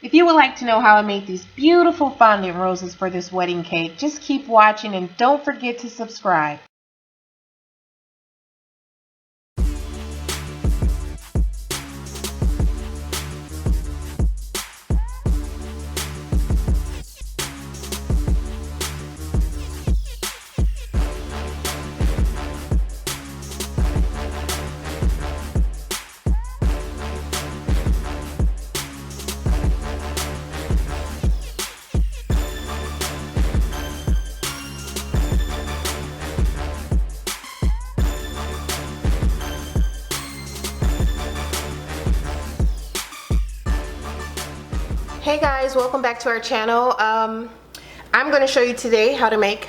If you would like to know how I made these beautiful fondant roses for this wedding cake, just keep watching and don't forget to subscribe. Hey guys, welcome back to our channel. I'm going to show you today how to make,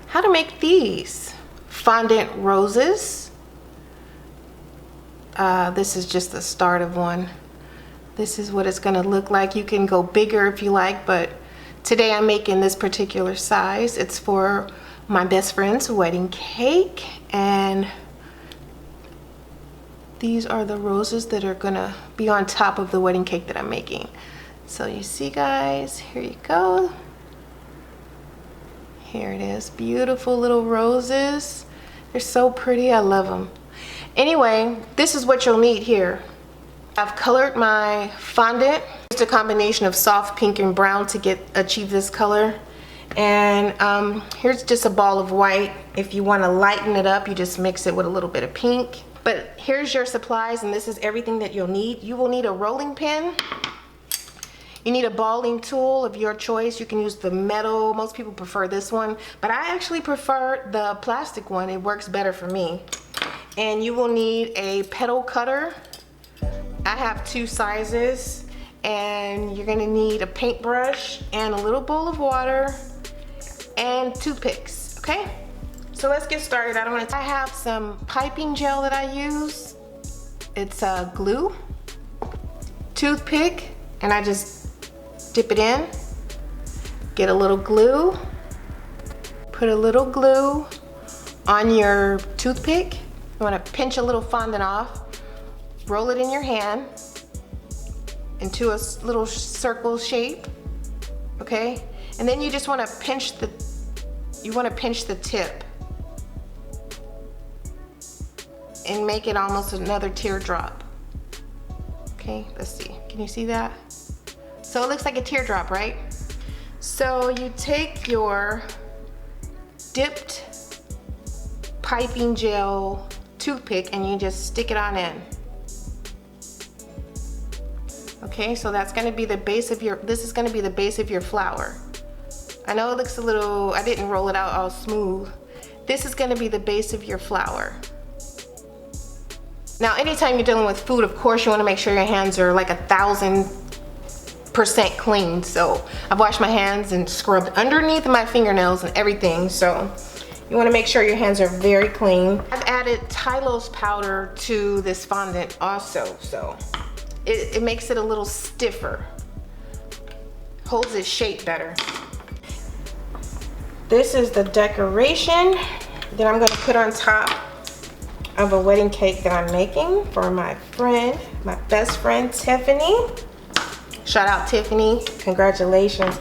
how to make these fondant roses. This is just the start of one. This is what it's going to look like. You can go bigger if you like, but today I'm making this particular size. It's for my best friend's wedding cake, and these are the roses that are gonna be on top of the wedding cake that I'm making. So you see guys, here you go. Here it is, beautiful little roses. They're so pretty, I love them. Anyway, this is what you'll need here. I've colored my fondant. It's a combination of soft pink and brown to achieve this color. And here's just a ball of white. If you wanna lighten it up, you just mix it with a little bit of pink. But here's your supplies, and this is everything that you'll need. You will need a rolling pin. You need a balling tool of your choice. You can use the metal. Most people prefer this one, but I actually prefer the plastic one. It works better for me. And you will need a petal cutter. I have 2 sizes. And you're gonna need a paintbrush and a little bowl of water and toothpicks, okay? So let's get started. I have some piping gel that I use. It's a glue, toothpick, and I just dip it in. Get a little glue. Put a little glue on your toothpick. You want to pinch a little fondant off. Roll it in your hand into a little circle shape, okay? And then you just want to pinch the tip and make it almost another teardrop. Okay, let's see. Can you see that? So it looks like a teardrop, right? So you take your dipped piping gel toothpick and you just stick it on in. Okay, so that's gonna be the base of this is gonna be the base of your flower. I know it looks a little, I didn't roll it out all smooth. This is gonna be the base of your flower. Now, anytime you're dealing with food, of course, you want to make sure your hands are like 1000% clean. So I've washed my hands and scrubbed underneath my fingernails and everything. So you want to make sure your hands are very clean. I've added Tylose powder to this fondant also. So it makes it a little stiffer. Holds its shape better. This is the decoration that I'm going to put on top of a wedding cake that I'm making for my friend, my best friend, Tiffany. Shout out Tiffany, congratulations.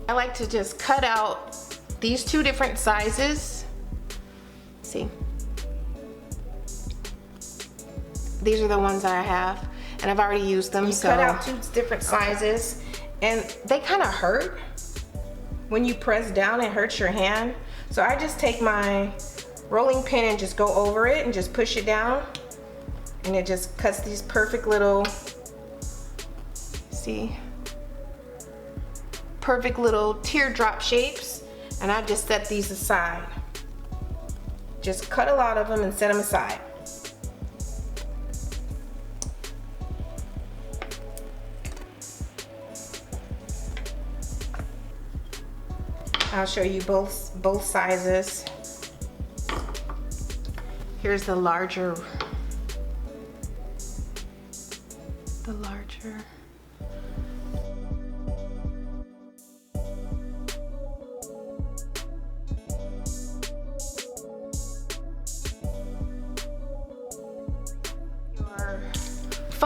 I like to just cut out these 2 different sizes. See? These are the ones that I have, and I've already used them. So cut out 2 different sizes, and they kind of hurt when you press down. It hurts your hand. So I just take my rolling pin and just go over it and just push it down, and it just cuts these perfect little, see, perfect little teardrop shapes. And I just set these aside. Just cut a lot of them and set them aside. I'll show you both sizes. Here's the larger.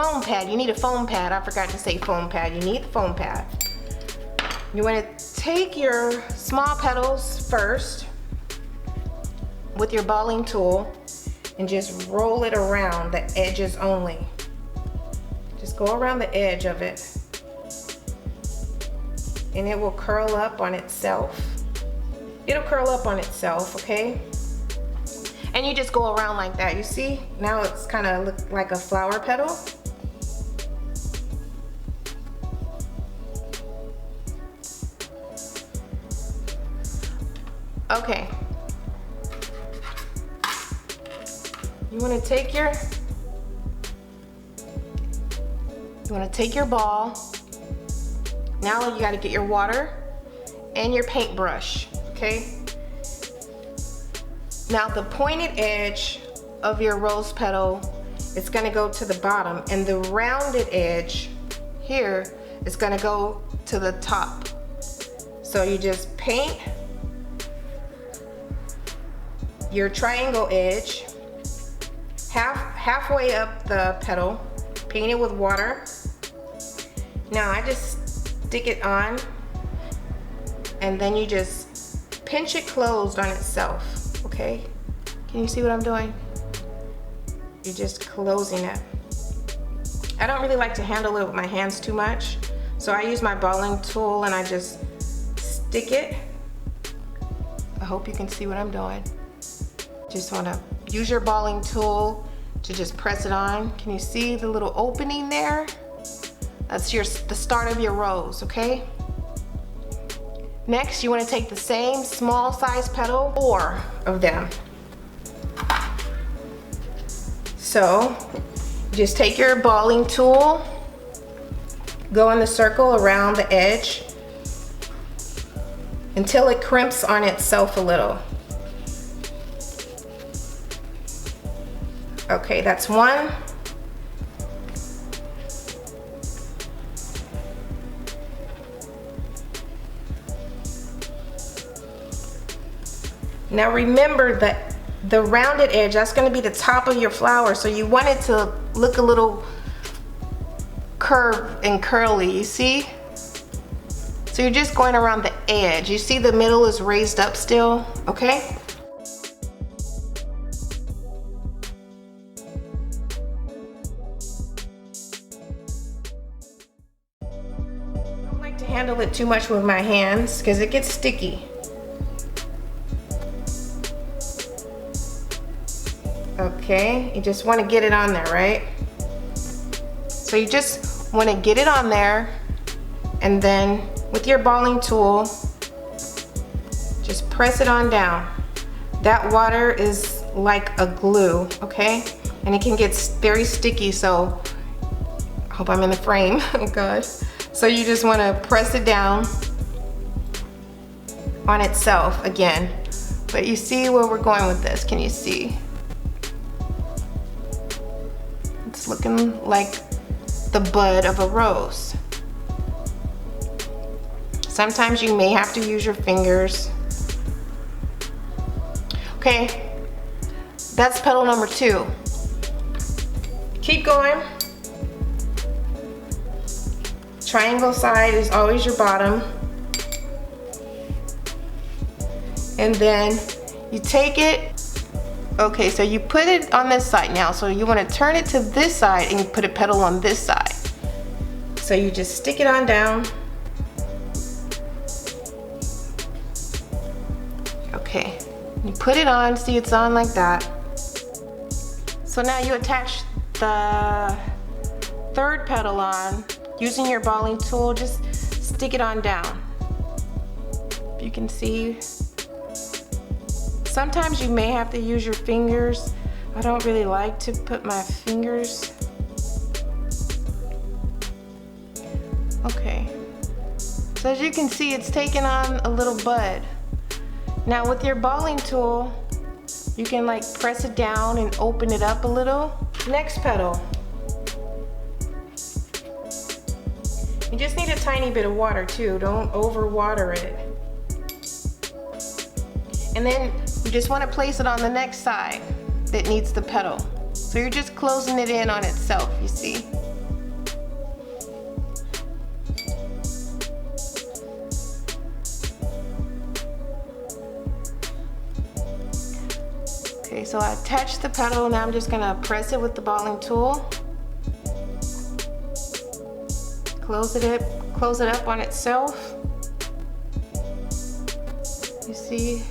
foam pad. You need a foam pad. I forgot to say foam pad. You need the foam pad. You want to take your small petals first with your balling tool and just roll it around the edges only. Just go around the edge of it and it will curl up on itself. It'll curl up on itself, okay? And you just go around like that. You see? Now it's kind of look like a flower petal. Okay. You want to take your ball. Now you got to get your water and your paintbrush, okay? Now the pointed edge of your rose petal is going to go to the bottom, and the rounded edge here is going to go to the top. So you just paint your triangle edge halfway up the petal, paint it with water. Now I just stick it on, and then you just pinch it closed on itself, okay? Can you see what I'm doing? You're just closing it. I don't really like to handle it with my hands too much, so I use my balling tool and I just stick it. I hope you can see what I'm doing. Just want to use your balling tool to just press it on. Can you see the little opening there? That's the start of your rose, okay? Next, you want to take the same small size petal, 4 of them. So, just take your balling tool, go in the circle around the edge until it crimps on itself a little. Okay, that's 1. Now remember that the rounded edge, that's going to be the top of your flower, so you want it to look a little curved and curly, you see? So you're just going around the edge. You see the middle is raised up still, okay? I don't like to handle it too much with my hands because it gets sticky. Okay, you just want to get it on there, right? So you just want to get it on there, and then with your balling tool, just press it on down. That water is like a glue, okay? And it can get very sticky, so I hope I'm in the frame. Oh gosh. So you just want to press it down on itself again. But you see where we're going with this? Can you see? It's looking like the bud of a rose. Sometimes you may have to use your fingers. Okay, that's petal number 2. Keep going. Triangle side is always your bottom. And then you take it. Okay, so you put it on this side now. So you want to turn it to this side and you put a petal on this side. So you just stick it on down. Okay, you put it on, see it's on like that. So now you attach the 3rd petal on. Using your balling tool, just stick it on down. If you can see. Sometimes you may have to use your fingers. I don't really like to put my fingers. Okay. So as you can see, it's taking on a little bud. Now with your balling tool, you can like press it down and open it up a little. Next petal. You just need a tiny bit of water too. Don't overwater it. And then you just want to place it on the next side that needs the petal. So you're just closing it in on itself, you see? Okay, so I attached the petal. Now I'm just gonna press it with the balling tool. Close it up on itself. You see?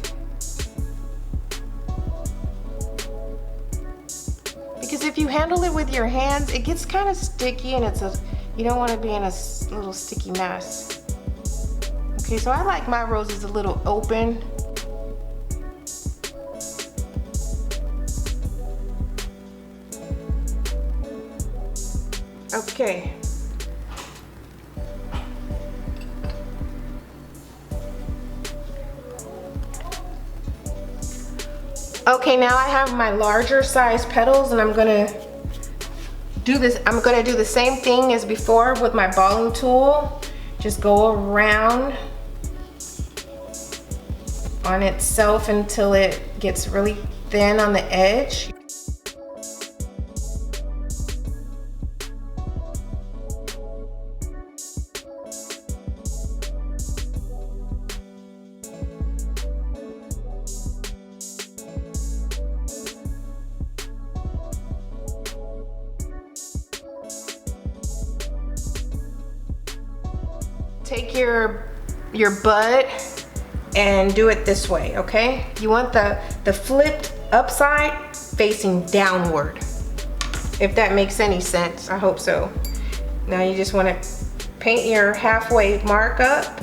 Because if you handle it with your hands, it gets kind of sticky, and you don't want to be in a little sticky mess. Okay, so I like my roses a little open. Okay. Okay, now I have my larger size petals, and I'm gonna do the same thing as before with my balling tool. Just go around on itself until it gets really thin on the edge. Take your bud and do it this way, okay? You want the flipped upside facing downward, if that makes any sense. I hope so. Now you just want to paint your halfway mark up.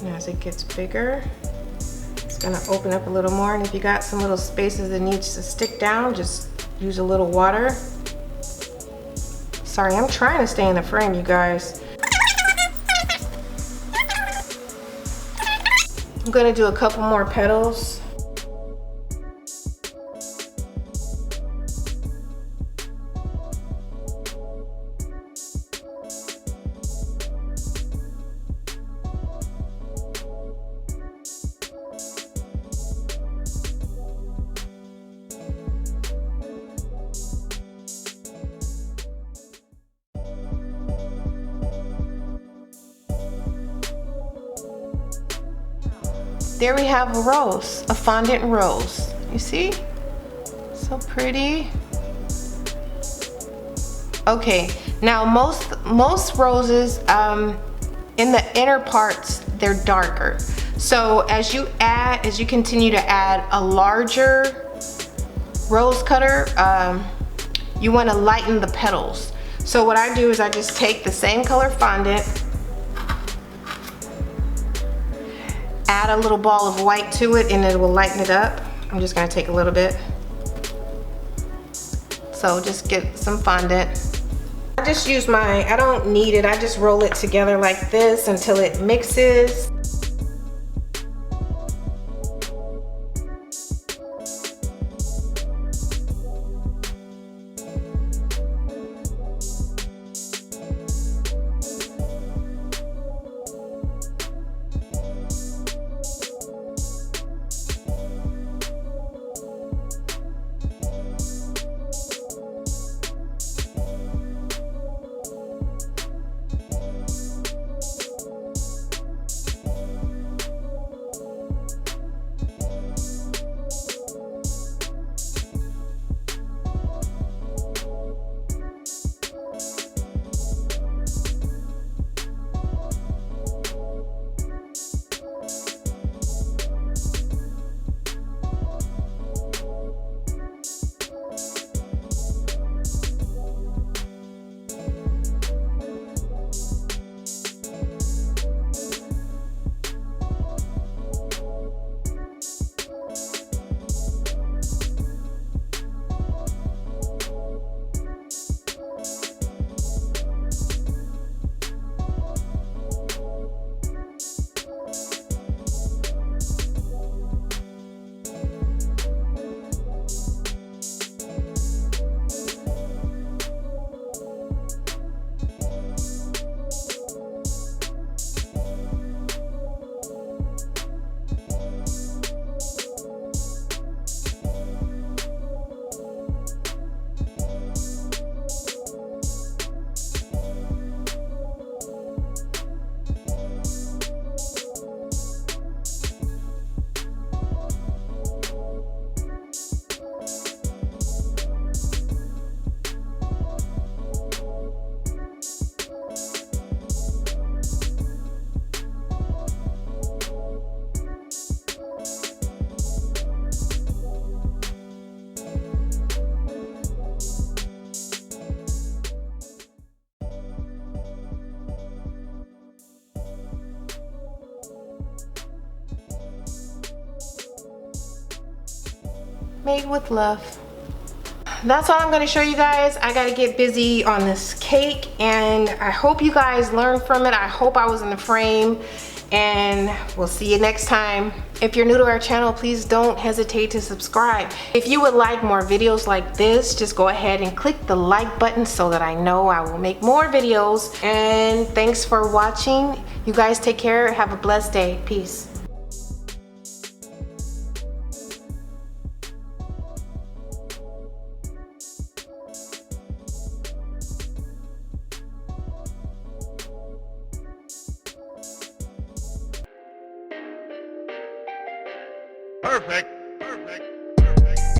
And as it gets bigger, it's gonna open up a little more. And if you got some little spaces that needs to stick down, just use a little water. Sorry, I'm trying to stay in the frame, you guys. I'm gonna do a couple more petals. There we have a rose, a fondant rose. You see? So pretty. Okay, now most roses in the inner parts, they're darker. So as you continue to add a larger rose cutter, you want to lighten the petals. So what I do is I just take the same color fondant, add a little ball of white to it, and it will lighten it up. I'm just gonna take a little bit. So just get some fondant. I just use I don't knead it, I just roll it together like this until it mixes. made with love. That's all I'm going to show you guys. I got to get busy on this cake, and I hope you guys learned from it. I hope I was in the frame, and we'll see you next time. If you're new to our channel, please don't hesitate to subscribe. If you would like more videos like this, just go ahead and click the like button so that I know I will make more videos. And thanks for watching. You guys take care. Have a blessed day. Peace. Perfect.